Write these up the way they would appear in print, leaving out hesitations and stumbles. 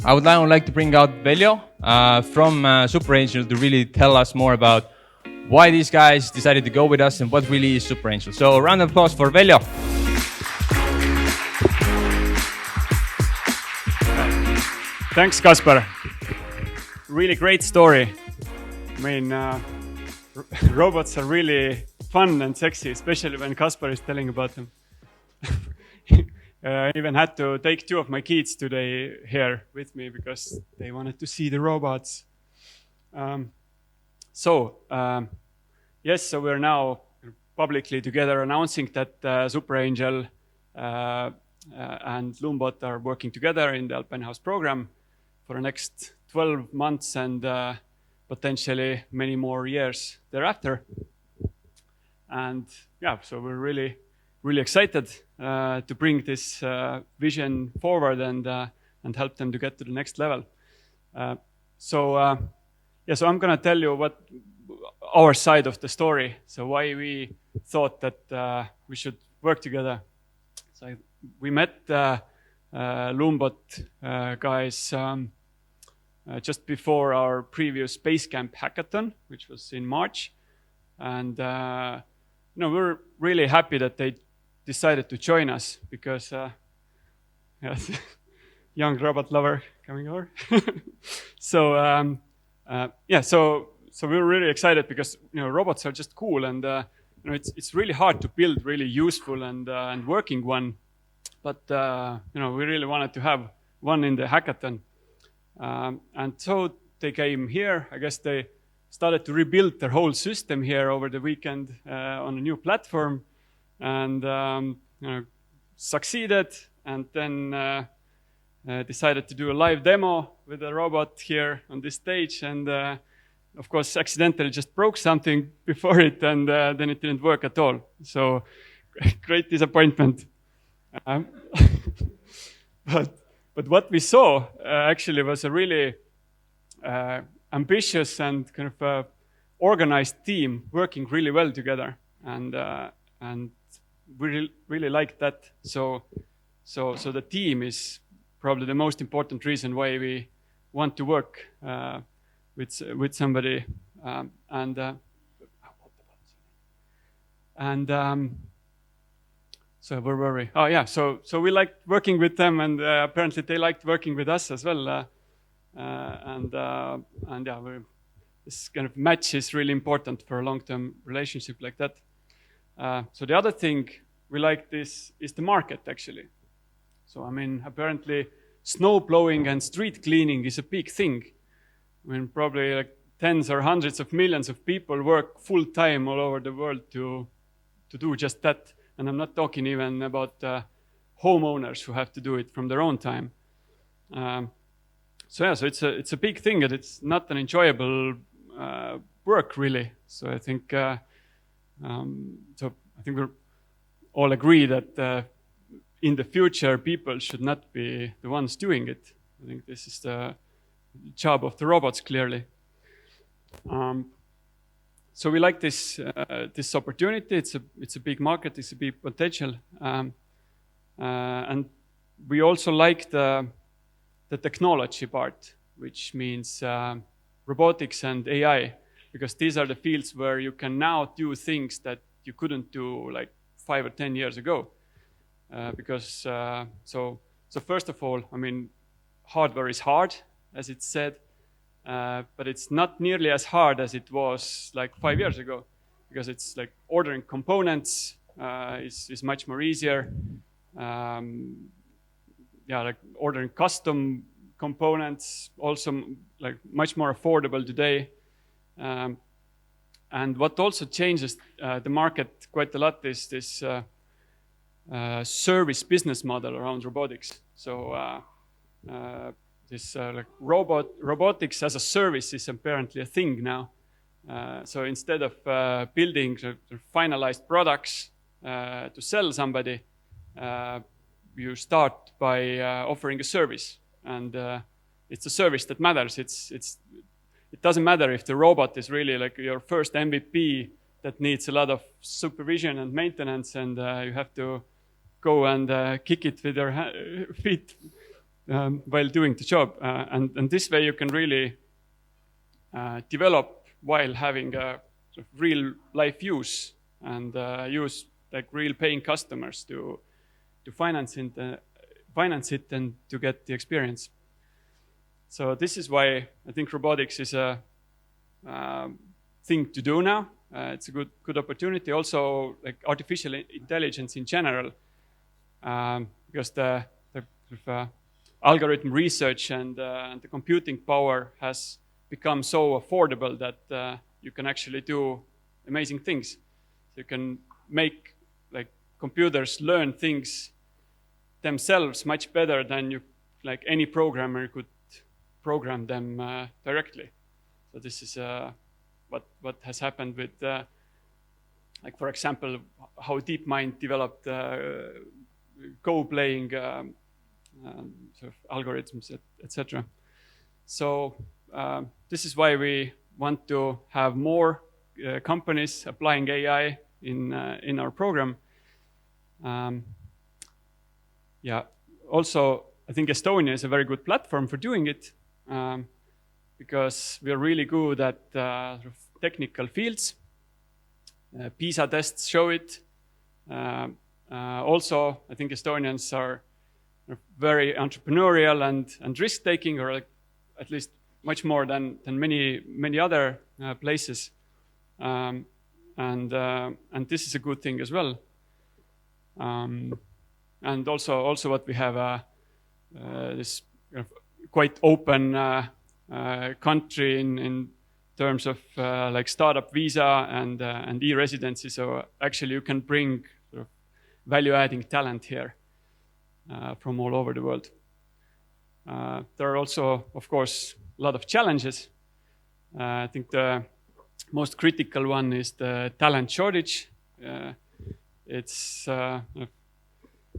I would now like to bring out Veljo from Superangel to really tell us more about why these guys decided to go with us and what really is Superangel. So a round of applause for Veljo. Thanks, Kasper. Really great story. I mean, robots are really fun and sexy, especially when Kasper is telling about them. I even had to take 2 of my kids today here with me because they wanted to see the robots. Yes, so we're now publicly together announcing that Superangel and Loombot are working together in the Alpine House program for the next 12 months and potentially many more years thereafter. And yeah, so we're really excited to bring this vision forward and help them to get to the next level. So I'm going to tell you what our side of the story. So why we thought that we should work together. So we met Loombot guys just before our previous Basecamp hackathon, which was in March, and we're really happy that they decided to join us because yes, young robot lover coming over. So we're really excited because robots are just cool, and it's really hard to build really useful and working one, but we really wanted to have one in the hackathon, and so they came here. I guess they started to rebuild their whole system here over the weekend on a new platform, and succeeded, and then decided to do a live demo with a robot here on this stage, and of course accidentally just broke something before it, and then it didn't work at all. So great disappointment. But what we saw actually was a really ambitious and kind of organized team working really well together, and we really liked that. So the team is probably the most important reason why we want to work with somebody, so where were we? Oh yeah, so we liked working with them, and apparently they liked working with us as well. This kind of match is really important for a long-term relationship like that. So the other thing we liked is the market, actually. So I mean, apparently snow blowing and street cleaning is a big thing. I mean, probably like tens or hundreds of millions of people work full time all over the world to do just that. And I'm not talking even about homeowners who have to do it from their own time. So it's a big thing, and it's not an enjoyable work really. So I think we all agree that in the future people should not be the ones doing it. I think this is the job of the robots, clearly. So we like this opportunity. It's a big market. It's a big potential, and we also like the technology part, which means robotics and AI, because these are the fields where you can now do things that you couldn't do like 5 or 10 years ago. So first of all, I mean, hardware is hard, as it's said. But it's not nearly as hard as it was like 5 years ago, because it's like ordering components is much more easier. Like ordering custom components also like much more affordable today. And what also changes the market quite a lot is this service business model around robotics. So robotics as a service is apparently a thing now. So instead of building finalized products to sell somebody, you start by offering a service, and it's a service that matters. It doesn't matter if the robot is really like your first MVP that needs a lot of supervision and maintenance, and you have to go and kick it with your feet. while doing the job. And this way you can really develop while having a sort of real life use and use like real paying customers to finance it and to get the experience. So this is why I think robotics is a thing to do now. It's a good opportunity. Also, like artificial intelligence in general, because the algorithm research and the computing power has become so affordable that you can actually do amazing things. So you can make like computers learn things themselves much better than like any programmer could program them directly. So this is what has happened with, like for example, how DeepMind developed Go playing sort of algorithms, etc. So this is why we want to have more companies applying AI in our program. Yeah. Also, I think Estonia is a very good platform for doing it because we are really good at sort of technical fields. PISA tests show it. Also, I think Estonians are very entrepreneurial and risk-taking, or like at least much more than many other places. And this is a good thing as well. And also what we have this quite open country in terms of like startup visa and e-residency. So actually you can bring sort of value-adding talent here from all over the world. There are also, of course, a lot of challenges. I think the most critical one is the talent shortage. It's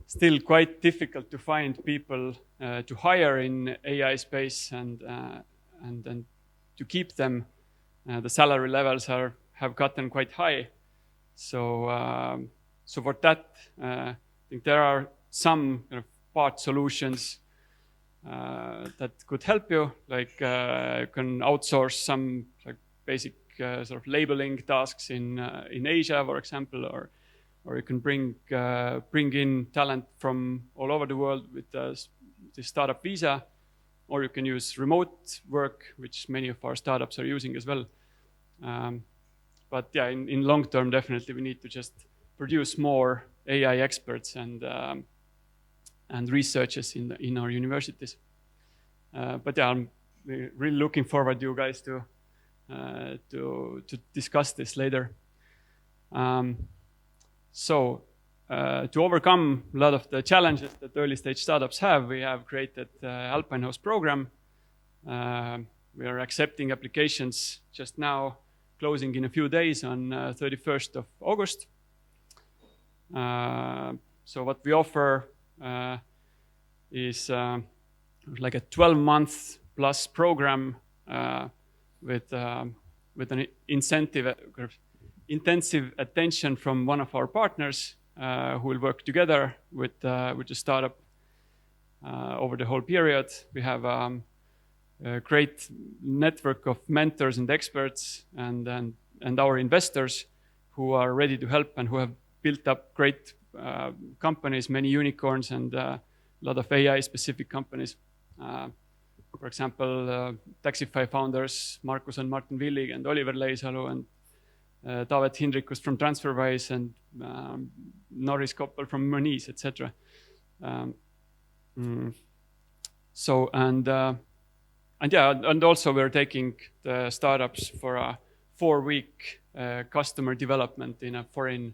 still quite difficult to find people to hire in AI space and to keep them. The salary levels have gotten quite high. So for that, I think there are some kind of part solutions that could help you. Like you can outsource some like basic sort of labeling tasks in Asia, for example, or you can bring in talent from all over the world with the startup visa, or you can use remote work, which many of our startups are using as well. But yeah, in long term, definitely we need to just produce more AI experts and researchers in our universities. But yeah, I'm really looking forward you guys to discuss this later. So to overcome a lot of the challenges that early stage startups have, we have created the Alpine House program. We are accepting applications just now, closing in a few days on 31st of August. So what we offer is like a 12-month plus program with an intensive attention from one of our partners who will work together with the startup over the whole period. We have a great network of mentors and experts and our investors who are ready to help and who have built up great companies, many unicorns and a lot of AI-specific companies. For example, Taxify founders Markus and Martin Willig and Oliver Leisalu and Taavet Hindrikus from TransferWise and Norris Koppel from Moniz, etc. So and also we're taking the startups for a 4-week customer development in a foreign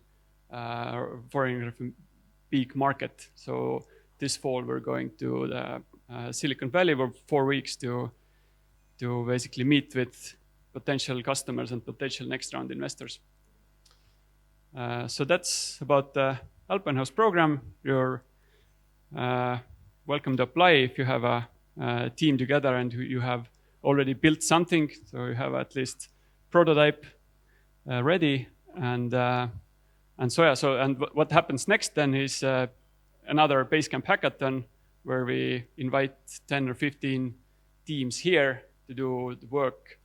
big market. So this fall we're going to the Silicon Valley for 4 weeks to basically meet with potential customers and potential next round investors. So that's about the Alpine House program. You're welcome to apply if you have a team together and you have already built something, so you have at least prototype ready. And what happens next then is another Basecamp hackathon where we invite 10 or 15 teams here to do the work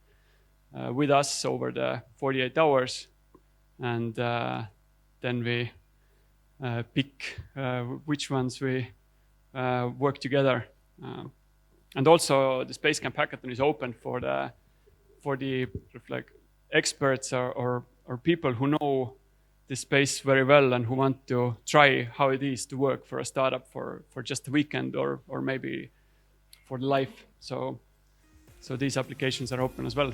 with us over the 48 hours. And then we pick which ones we work together. And also the Space Camp Hackathon is open for the sort of like experts or people who know the space very well and who want to try how it is to work for a startup for just a weekend or maybe for life. So these applications are open as well.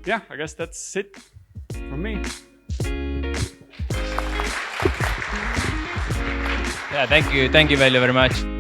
Yeah, I guess that's it from me. Yeah, thank you Veljo very much.